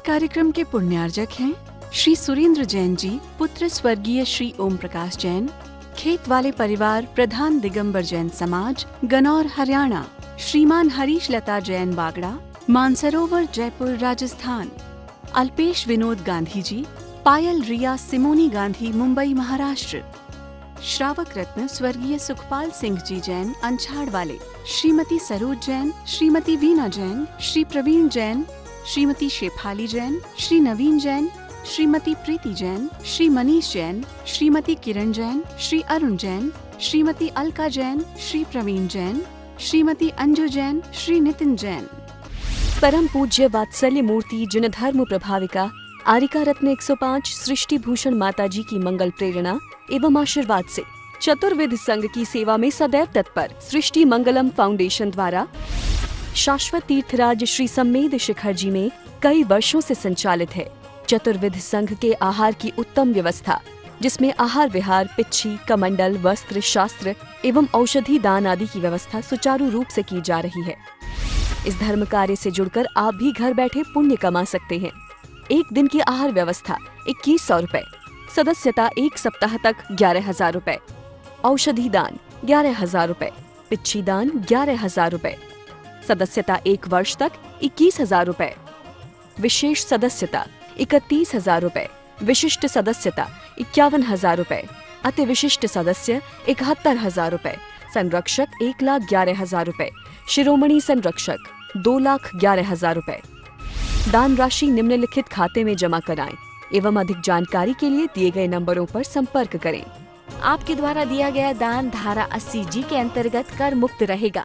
कार्यक्रम के पुण्यार्जक हैं श्री सुरेंद्र जैन जी, पुत्र स्वर्गीय श्री ओम प्रकाश जैन, खेत वाले परिवार, प्रधान दिगंबर जैन समाज, गनौर हरियाणा। श्रीमान हरीश लता जैन बागड़ा, मानसरोवर जयपुर राजस्थान। अल्पेश विनोद गांधी जी, पायल रिया सिमोनी गांधी मुंबई महाराष्ट्र। श्रावक रत्न स्वर्गीय सुखपाल सिंह जी जैन अंछाड़ वाले। श्रीमती सरोज जैन, श्रीमती वीना जैन, श्री प्रवीण जैन, श्रीमती शेफाली जैन, श्री नवीन जैन, श्रीमती प्रीति जैन, श्री मनीष जैन, श्रीमती किरण जैन, श्री अरुण जैन, श्रीमती अलका जैन, श्री प्रवीण जैन, श्रीमती अंजू जैन, श्री नितिन जैन। परम पूज्य वात्सल्य मूर्ति जिन धर्म प्रभाविका आरिका रत्न 105 सृष्टि भूषण माता जी की मंगल प्रेरणा एवं आशीर्वाद से चतुर्विध संघ की सेवा में सदैव तत्पर सृष्टि मंगलम फाउंडेशन द्वारा शाश्वत तीर्थराज श्री सम्मेद शिखर जी में कई वर्षों से संचालित है चतुर्विध संघ के आहार की उत्तम व्यवस्था, जिसमें आहार विहार, पिच्छी, कमंडल, वस्त्र, शास्त्र एवं औषधि दान आदि की व्यवस्था सुचारू रूप से की जा रही है। इस धर्म कार्य से जुड़कर आप भी घर बैठे पुण्य कमा सकते हैं। एक दिन की आहार व्यवस्था 2100 रुपए, सदस्यता एक सप्ताह तक 11,000 रुपए, औषधि दान 11,000 रुपए, पिच्छी दान 11,000 रुपए, सदस्यता एक वर्ष तक 21,000 रुपए, विशेष सदस्यता 31,000 रुपए, विशिष्ट सदस्यता 51,000 रुपए, अति विशिष्ट सदस्य 71,000 रुपए, संरक्षक 1,11,000 रुपए, शिरोमणि संरक्षक 2,11,000 रुपए। दान राशि निम्नलिखित खाते में जमा कराएं एवं अधिक जानकारी के लिए दिए गए नंबरों पर संपर्क करें। आपके द्वारा दिया गया दान धारा 80G के अंतर्गत कर मुक्त रहेगा।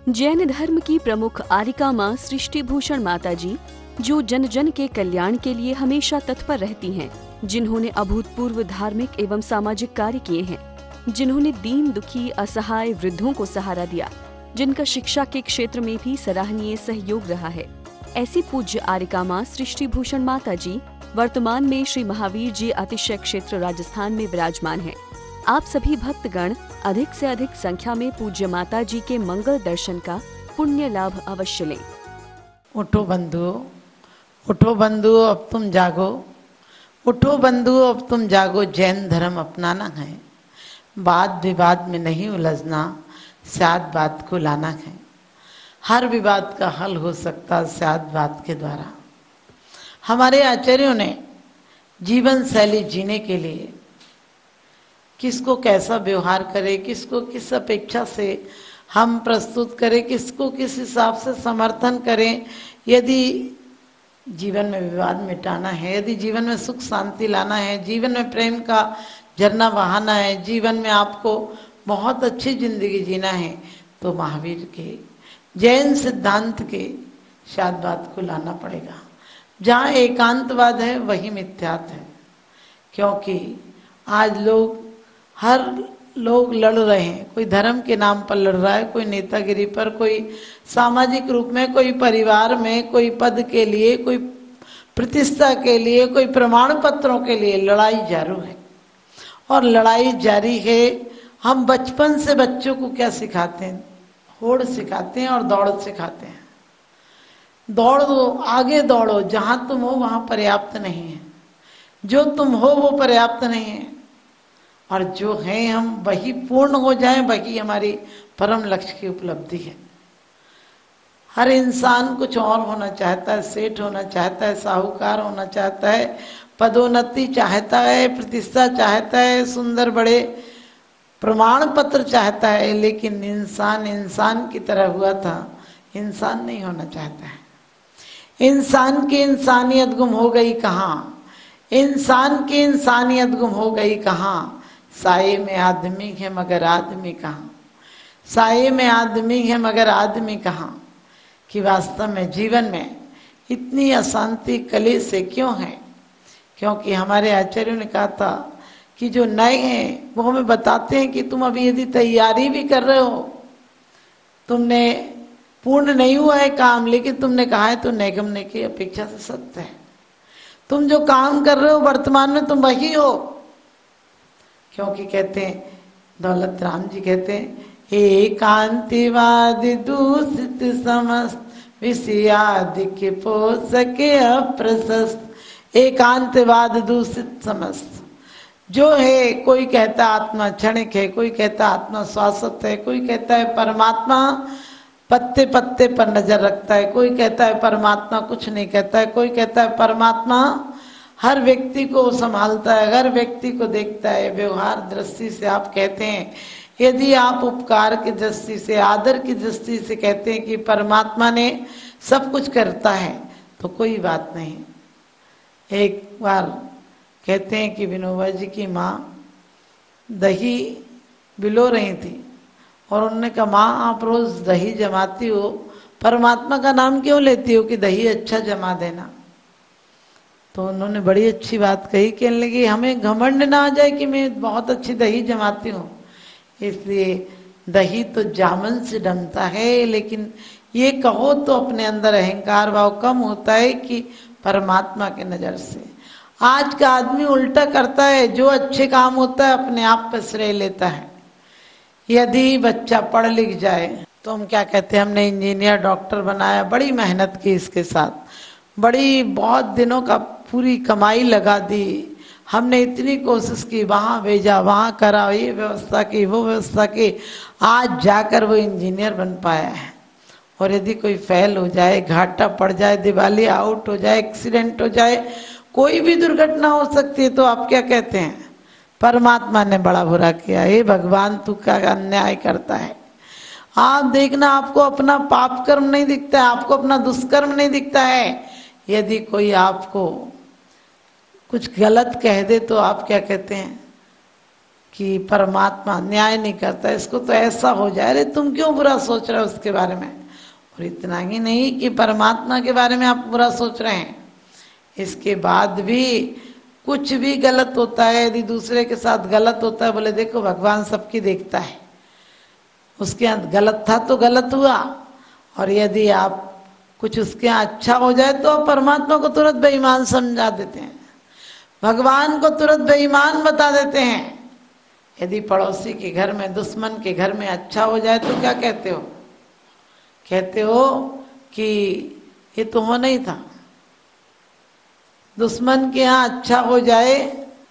जैन धर्म की प्रमुख आरिका माँ सृष्टि भूषण माता जी, जो जन जन के कल्याण के लिए हमेशा तत्पर रहती हैं, जिन्होंने अभूतपूर्व धार्मिक एवं सामाजिक कार्य किए हैं, जिन्होंने दीन दुखी असहाय वृद्धों को सहारा दिया, जिनका शिक्षा के क्षेत्र में भी सराहनीय सहयोग रहा है, ऐसी पूज्य आरिका माँ सृष्टि भूषण माता जी वर्तमान में श्री महावीर जी अतिशय क्षेत्र राजस्थान में विराजमान हैं। आप सभी भक्तगण अधिक से अधिक संख्या में पूज्य माता जी के मंगल दर्शन का पुण्य लाभ अवश्य लें। उठो बंधुओं अब तुम जागो, उठो बंधुओं अब तुम जागो, जैन धर्म अपनाना है, वाद विवाद में नहीं उलझना, सात बात को लाना है। हर विवाद का हल हो सकता सात बात के द्वारा। हमारे आचार्यों ने जीवन शैली जीने के लिए किसको कैसा व्यवहार करे, किसको किस अपेक्षा से हम प्रस्तुत करें, किसको किस हिसाब से समर्थन करें। यदि जीवन में विवाद मिटाना है, यदि जीवन में सुख शांति लाना है, जीवन में प्रेम का झरना बहाना है, जीवन में आपको बहुत अच्छी जिंदगी जीना है, तो महावीर के जैन सिद्धांत के सात बात को लाना पड़ेगा। जहाँ एकांतवाद है वही मिथ्यात्व है, क्योंकि आज हर लोग लड़ रहे हैं। कोई धर्म के नाम पर लड़ रहा है, कोई नेतागिरी पर, कोई सामाजिक रूप में, कोई परिवार में, कोई पद के लिए, कोई प्रतिष्ठा के लिए, कोई प्रमाण पत्रों के लिए लड़ाई जारी है। और लड़ाई जारी है। हम बचपन से बच्चों को क्या सिखाते हैं? होड़ सिखाते हैं और दौड़ सिखाते हैं। दौड़ दो, आगे दौड़ो, जहां तुम हो वहां पर्याप्त नहीं है, जो तुम हो वो पर्याप्त नहीं है, और जो है हम वही पूर्ण हो जाएं, वही हमारी परम लक्ष्य की उपलब्धि है। हर इंसान कुछ और होना चाहता है, सेठ होना चाहता है, साहूकार होना चाहता है, पदोन्नति चाहता है, प्रतिष्ठा चाहता है, सुंदर बड़े प्रमाण पत्र चाहता है, लेकिन इंसान की तरह हुआ था, इंसान नहीं होना चाहता है। इंसान की इंसानियत गुम हो गई कहाँ? इंसान की इंसानियत गुम हो गई कहाँ? साये में आदमी है मगर आदमी कहाँ? साये में आदमी है मगर आदमी कहाँ? कि वास्तव में जीवन में इतनी अशांति कलेश से क्यों है? क्योंकि हमारे आचार्यों ने कहा था कि जो नए हैं वो हमें बताते हैं कि तुम अभी यदि तैयारी भी कर रहे हो, तुमने पूर्ण नहीं हुआ है काम, लेकिन तुमने कहा है तो नैगम्य की अपेक्षा से सत्य है। तुम जो काम कर रहे हो वर्तमान में तुम वही हो। क्योंकि कहते हैं, दौलत राम जी कहते हैं, एकांतिवाद दूषित समस्त विषयादिक पोषके अप्रशस्त एकांतवाद दूषित समस्त। जो है कोई कहता आत्मा क्षणिक है, कोई कहता आत्मा शाश्वत है, कोई कहता है परमात्मा पत्ते पत्ते पर नजर रखता है, कोई कहता है परमात्मा कुछ नहीं कहता है, कोई कहता है परमात्मा हर व्यक्ति को संभालता है, हर व्यक्ति को देखता है। व्यवहार दृष्टि से आप कहते हैं, यदि आप उपकार की दृष्टि से, आदर की दृष्टि से कहते हैं कि परमात्मा ने सब कुछ करता है तो कोई बात नहीं। एक बार कहते हैं कि विनोबा जी की माँ दही बिलो रही थी और उन्होंने कहा माँ आप रोज दही जमाती हो, परमात्मा का नाम क्यों लेती हो कि दही अच्छा जमा देना। तो उन्होंने बड़ी अच्छी बात कही, कहने लगी हमें घमंड ना आ जाए कि मैं बहुत अच्छी दही जमाती हूँ, इसलिए दही तो जामन से जमता है, लेकिन ये कहो तो अपने अंदर अहंकार भाव कम होता है कि परमात्मा के नजर से। आज का आदमी उल्टा करता है, जो अच्छे काम होता है अपने आप पर श्रेय लेता है। यदि बच्चा पढ़ लिख जाए तो हम क्या कहते हैं, हमने इंजीनियर डॉक्टर बनाया, बड़ी मेहनत की इसके साथ, बड़ी बहुत दिनों का पूरी कमाई लगा दी, हमने इतनी कोशिश की, वहाँ भेजा, वहाँ करा, ये व्यवस्था की, वो व्यवस्था की, आज जाकर वो इंजीनियर बन पाया है। और यदि कोई फेल हो जाए, घाटा पड़ जाए, दिवाली आउट हो जाए, एक्सीडेंट हो जाए, कोई भी दुर्घटना हो सकती है, तो आप क्या कहते हैं, परमात्मा ने बड़ा बुरा किया, हे भगवान तू क्या अन्याय करता है। आप देखना, आपको अपना पाप कर्म नहीं दिखता है, आपको अपना दुष्कर्म नहीं दिखता है। यदि कोई आपको कुछ गलत कह दे तो आप क्या कहते हैं कि परमात्मा न्याय नहीं करता, इसको तो ऐसा हो जाए, अरे तुम क्यों बुरा सोच रहे हो उसके बारे में। और इतना ही नहीं कि परमात्मा के बारे में आप बुरा सोच रहे हैं, इसके बाद भी कुछ भी गलत होता है, यदि दूसरे के साथ गलत होता है, बोले देखो भगवान सबकी देखता है, उसके यहाँ गलत था तो गलत हुआ। और यदि आप कुछ उसके यहाँ अच्छा हो जाए तो आप परमात्मा को तुरंत बेईमान समझा देते हैं, भगवान को तुरंत बेईमान बता देते हैं। यदि पड़ोसी के घर में, दुश्मन के घर में अच्छा हो जाए तो क्या कहते हो, कहते हो कि ये तो होना ही था। दुश्मन के यहाँ अच्छा हो जाए,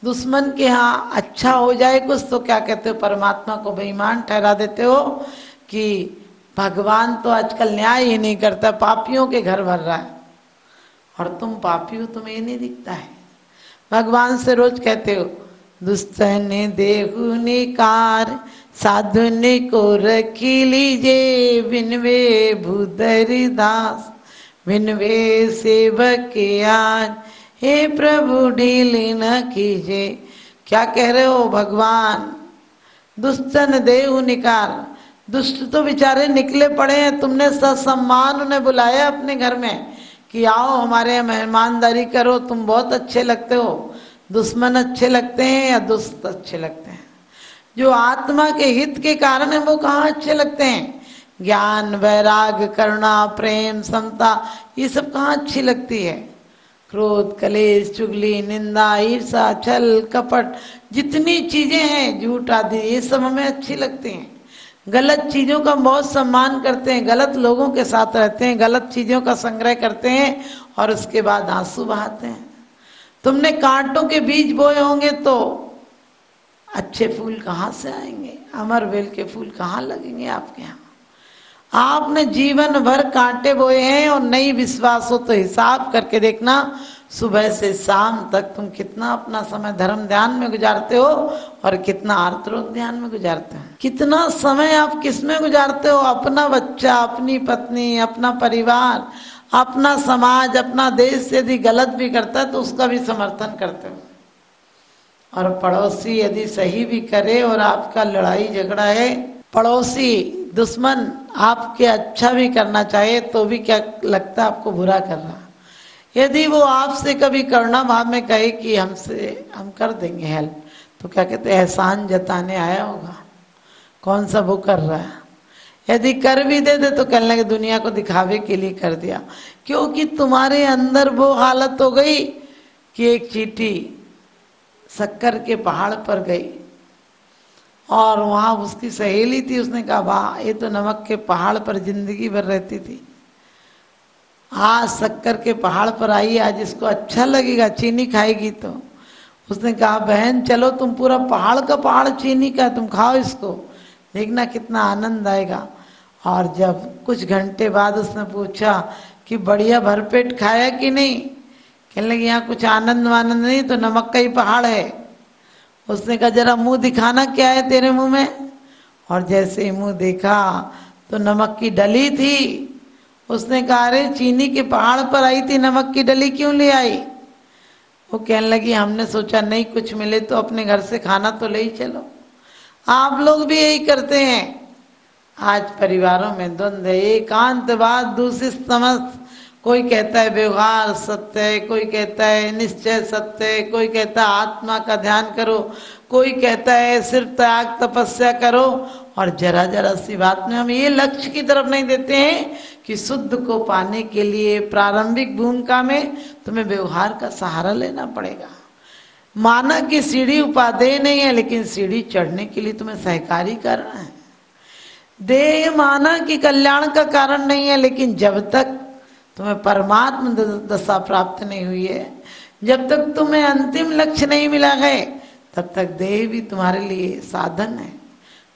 दुश्मन के यहाँ अच्छा हो जाए कुछ तो क्या कहते हो, परमात्मा को बेईमान ठहरा देते हो कि भगवान तो आजकल न्याय ही नहीं करता, पापियों के घर भर रहा है, और तुम पापी हो, तुम्हें ये नहीं दिखता है। भगवान से रोज कहते हो दुष्टन देहु निकार साधुनि को रखी लीजे, बिनवे भूधरी दास बिनवे सेवक आज, हे प्रभु ढीली न कीजे। क्या कह रहे हो भगवान, दुष्टन देहु निकार, दुष्ट तो बेचारे निकले पड़े हैं, तुमने ससम्मान उन्हें बुलाया अपने घर में कि आओ हमारे यहाँ मेहमानदारी करो, तुम बहुत अच्छे लगते हो। दुश्मन अच्छे लगते हैं या दुष्ट अच्छे लगते हैं? जो आत्मा के हित के कारण है वो कहाँ अच्छे लगते हैं? ज्ञान, वैराग, करुणा, प्रेम, समता, ये सब कहाँ अच्छी लगती है? क्रोध, कलेश, चुगली, निंदा, ईर्षा, छल, कपट, जितनी चीजें हैं, झूठ आदि, ये सब हमें अच्छी लगती हैं। गलत चीजों का बहुत सम्मान करते हैं, गलत लोगों के साथ रहते हैं, गलत चीजों का संग्रह करते हैं और उसके बाद आंसू बहाते हैं। तुमने कांटों के बीज बोए होंगे तो अच्छे फूल कहाँ से आएंगे? अमरवेल के फूल कहाँ लगेंगे आपके यहाँ? आपने जीवन भर कांटे बोए हैं और नहीं विश्वास हो तो हिसाब करके देखना, सुबह से शाम तक तुम कितना अपना समय धर्म ध्यान में गुजारते हो और कितना आर्तरोग ध्यान में गुजारते हो। कितना समय आप किस में गुजारते हो? अपना बच्चा, अपनी पत्नी, अपना परिवार, अपना समाज, अपना देश यदि गलत भी करता है तो उसका भी समर्थन करते हो, और पड़ोसी यदि सही भी करे और आपका लड़ाई झगड़ा है, पड़ोसी दुश्मन आपके अच्छा भी करना चाहे तो भी क्या लगता है आपको बुरा कर रहा। यदि वो आपसे कभी करुणा भाव में कहे कि हम कर देंगे हेल्प, तो क्या कहते हैं, एहसान जताने आया होगा, कौन सा वो कर रहा है। यदि कर भी दे तो कहने लगे दुनिया को दिखावे के लिए कर दिया, क्योंकि तुम्हारे अंदर वो हालत हो गई कि एक चींटी शक्कर के पहाड़ पर गई और वहां उसकी सहेली थी, उसने कहा वाह ये तो नमक के पहाड़ पर जिंदगी भर रहती थी, आज शक्कर के पहाड़ पर आई, आज इसको अच्छा लगेगा, चीनी खाएगी तो। उसने कहा बहन चलो, तुम पूरा पहाड़ का पहाड़ चीनी का, तुम खाओ इसको, देखना कितना आनंद आएगा। और जब कुछ घंटे बाद उसने पूछा कि बढ़िया भरपेट खाया कि नहीं, कहने लगी यहाँ कुछ आनंद वानंद नहीं, तो नमक का ही पहाड़ है। उसने कहा जरा मुंह दिखाना, क्या है तेरे मुंह में। और जैसे ही मुंह देखा तो नमक की डली थी। उसने कहा अरे चीनी के पहाड़ पर आई थी, नमक की डली क्यों ले आई। वो कहने लगी हमने सोचा नहीं कुछ मिले तो अपने घर से खाना तो ले ही चलो। आप लोग भी यही करते हैं। आज परिवारों में द्वंद्व है, एकांतवाद, दूसरी समझ। कोई कहता है व्यवहार सत्य है, कोई कहता है निश्चय सत्य है, कोई कहता है आत्मा का ध्यान करो, कोई कहता है सिर्फ त्याग तपस्या करो। और जरा जरा सी बात में हम ये लक्ष्य की तरफ नहीं देते हैं कि शुद्ध को पाने के लिए प्रारंभिक भूमिका में तुम्हें व्यवहार का सहारा लेना पड़ेगा। माना कि सीढ़ी उपादेय नहीं है, लेकिन सीढ़ी चढ़ने के लिए तुम्हें सहकारी करना है। देह माना कि कल्याण का कारण नहीं है, लेकिन जब तक तुम्हें परमात्म दशा प्राप्त नहीं हुई है, जब तक तुम्हें अंतिम लक्ष्य नहीं मिला है, तब तक देह भी तुम्हारे लिए साधन है,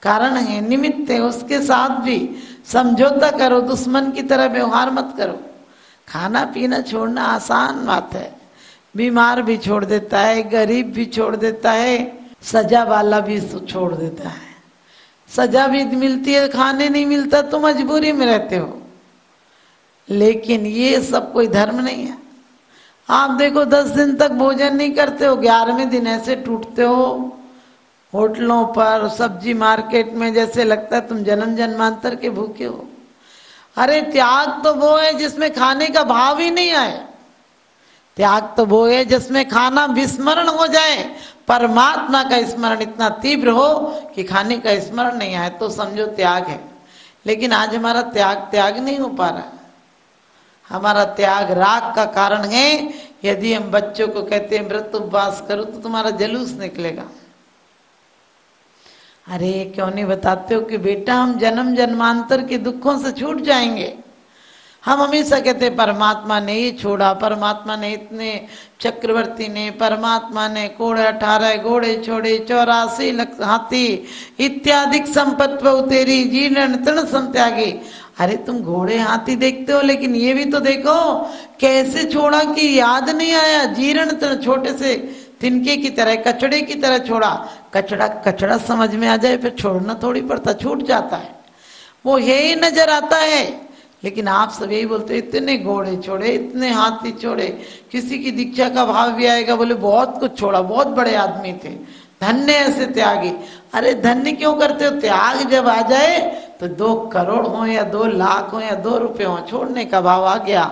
कारण है, निमित्त है। उसके साथ भी समझौता करो, दुश्मन की तरह व्यवहार मत करो। खाना पीना छोड़ना आसान बात है, बीमार भी छोड़ देता है, गरीब भी छोड़ देता है, सजा वाला भी छोड़ देता है। सजा भी मिलती है, खाने नहीं मिलता तो मजबूरी में रहते हो, लेकिन ये सब कोई धर्म नहीं है। आप देखो 10 दिन तक भोजन नहीं करते हो, 11वें दिन ऐसे टूटते हो होटलों पर, सब्जी मार्केट में, जैसे लगता है तुम जन्म जन्मांतर के भूखे हो। अरे त्याग तो वो है जिसमें खाने का भाव ही नहीं आए। त्याग तो वो है जिसमें खाना विस्मरण हो जाए, परमात्मा का स्मरण इतना तीव्र हो कि खाने का स्मरण नहीं आए, तो समझो त्याग है। लेकिन आज हमारा त्याग नहीं हो पा रहा। हमारा त्याग राग का कारण है। यदि हम बच्चों को कहते हैं व्रत उपवास करो तो तुम्हारा जलूस निकलेगा। अरे क्यों नहीं बताते हो कि बेटा हम जन्म जन्मांतर के दुखों से छूट जाएंगे। हम हमेशा कहते हैं परमात्मा ने ये छोड़ा, परमात्मा ने इतने, चक्रवर्ती ने, परमात्मा ने कोड़े 18 घोड़े छोड़े, 84 लाख हाथी इत्यादि संपत्ति तेरी जीर्ण तृण संत्यागी। अरे तुम घोड़े हाथी देखते हो, लेकिन ये भी तो देखो कैसे छोड़ा कि याद नहीं आया। जीर्ण तृण, छोटे से तिनके की तरह, कचड़े की तरह छोड़ा। कचड़ा समझ में आ जाए फिर छोड़ना थोड़ी पड़ता, छूट जाता है, वो यही नजर आता है। लेकिन आप सब यही बोलते इतने घोड़े छोड़े, इतने हाथी छोड़े। किसी की दीक्षा का भाव भी आएगा, बोले बहुत कुछ छोड़ा, बहुत बड़े आदमी थे, धन्य ऐसे त्यागी। अरे धन्य क्यों करते हो? त्याग जब आ जाए तो 2 करोड़ हो या 2 लाख हो या 2 रुपए हो, छोड़ने का भाव आ गया,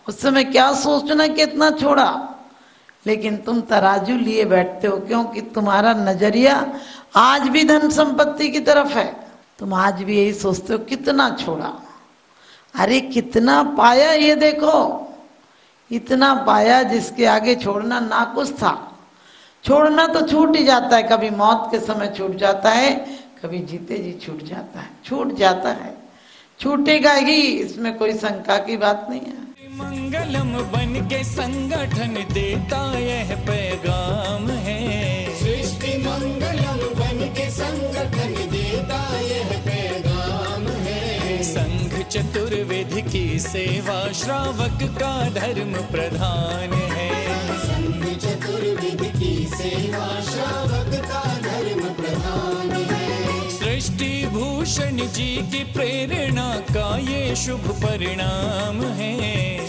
उस समय क्या सोचना कितना छोड़ा। लेकिन तुम तराजू लिए बैठते हो, क्योंकि तुम्हारा नजरिया आज भी धन संपत्ति की तरफ है। तुम आज भी यही सोचते हो कितना छोड़ा। अरे कितना पाया ये देखो, इतना पाया जिसके आगे छोड़ना ना कुछ था। छोड़ना तो छूट ही जाता है, कभी मौत के समय छूट जाता है, कभी जीते जी छूट जाता है, छूट जाता है, छूटेगा ही, इसमें कोई शंका की बात नहीं है। मंगलम बन के संगठन देता यह पैगाम है, सृष्टि मंगलम बन के संगठन देता यह पैगाम है। संघ चतुर्वेद की सेवा श्रावक का धर्म प्रधान है, संघ चतुर्वेद की सेवा श्रावक का धर्म प्रधान है। सृष्टि भूषण जी की प्रेरणा का ये शुभ परिणाम है,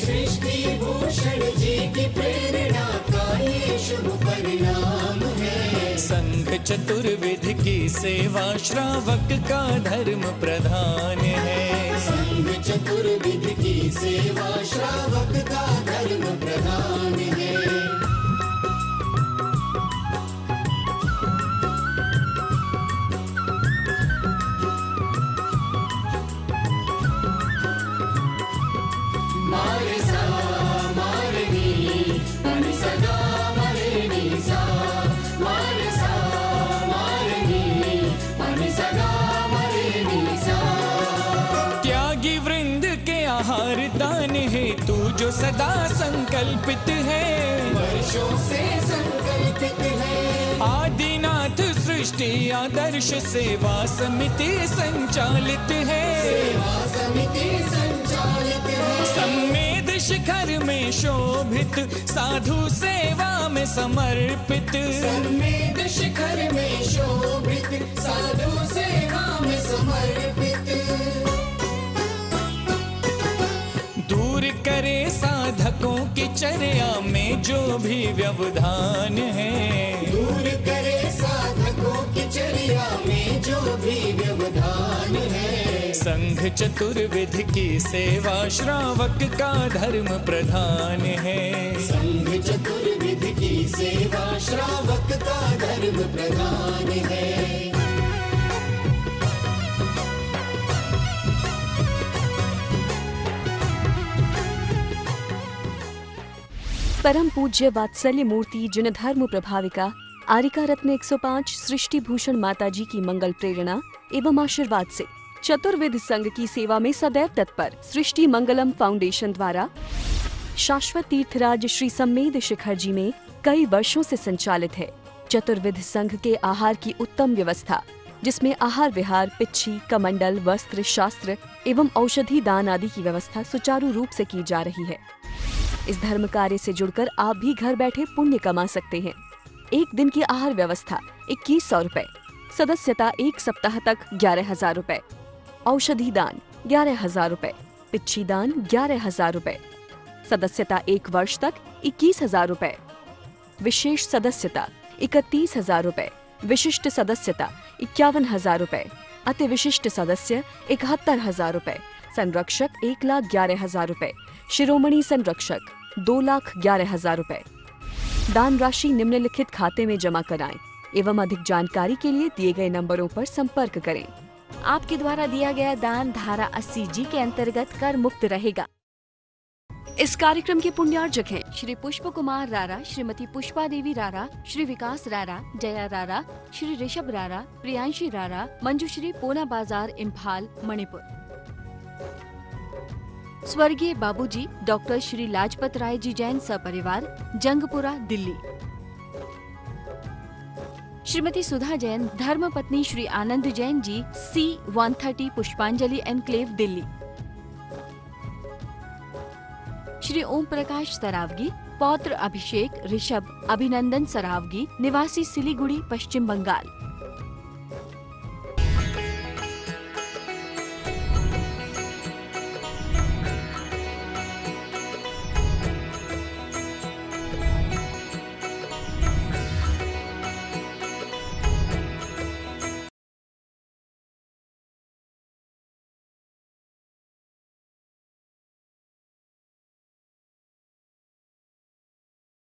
सृष्टि भूषण जी की प्रेरणा का ये शुभ परिणाम है। संघ चतुर्वेद की सेवा श्रावक का धर्म प्रधान है, संघ चतुर्वेद की सेवा श्रावक का धर्म प्रधान है। त्यागी वृंद के आहार दान हेतु सदा संकल्पित है, वर्षों से संकल्पित है। आदिनाथ सृष्टि आदर्श सेवा समिति संचालित है, सेवा समिति संचालित है। सम्मेद शिखर में शोभित साधु सेवा में समर्पित, सम्मेद शिखर में शोभित साधु सेवा में समर्पित। दूर करे साधकों की चर्या में जो भी व्यवधान है, दूर करे साधकों की चर्या में जो भी व्यवधान है। संघ चतुर्विधि की सेवा श्रावक का धर्म प्रधान है, संघ चतुर्विधि की सेवा श्रावक का धर्म प्रधान है। परम पूज्य वात्सल्य मूर्ति जिन धर्म प्रभाविका आरिका रत्न 105 सृष्टि भूषण माताजी की मंगल प्रेरणा एवं आशीर्वाद से चतुर्विध संघ की सेवा में सदैव तत्पर सृष्टि मंगलम फाउंडेशन द्वारा शाश्वत तीर्थराज श्री सम्मेद शिखर जी में कई वर्षों से संचालित है चतुर्विध संघ के आहार की उत्तम व्यवस्था, जिसमें आहार विहार, पिच्छी, कमंडल, वस्त्र, शास्त्र एवं औषधि दान आदि की व्यवस्था सुचारू रूप से की जा रही है। इस धर्म कार्य से जुड़कर आप भी घर बैठे पुण्य कमा सकते हैं। एक दिन की आहार व्यवस्था 2100 रुपए, सदस्यता एक सप्ताह तक 11,000 रुपए, औषधि दान 11,000 रुपए, पिच्छी दान 11,000 रुपए, सदस्यता एक वर्ष तक 21,000 रुपए, विशेष सदस्यता 31,000 रुपए, विशिष्ट सदस्यता 51,000 रुपए, अति विशिष्ट सदस्य 71,000 रुपए, संरक्षक 1,11,000 रुपए, शिरोमणि संरक्षक 2,11,000 रुपए। दान राशि निम्नलिखित खाते में जमा कराएं एवं अधिक जानकारी के लिए दिए गए नंबरों पर संपर्क करें। आपके द्वारा दिया गया दान धारा 80G के अंतर्गत कर मुक्त रहेगा। इस कार्यक्रम के पुण्यार्जक हैं श्री पुष्प कुमार रारा, श्रीमती पुष्पा देवी रारा, श्री विकास रारा, जया रारा, श्री ऋषभ रारा, प्रियांशी रारा, मंजुश्री, पोना बाजार, इम्फाल, मणिपुर। स्वर्गीय बाबूजी डॉक्टर श्री लाजपत राय जी जैन सपरिवार, जंगपुरा, दिल्ली। श्रीमती सुधा जैन, धर्मपत्नी श्री आनंद जैन जी, C130 पुष्पांजलि एनक्लेव, दिल्ली। श्री ओम प्रकाश सरावगी, पौत्र अभिषेक ऋषभ अभिनंदन सरावगी, निवासी सिलीगुड़ी, पश्चिम बंगाल।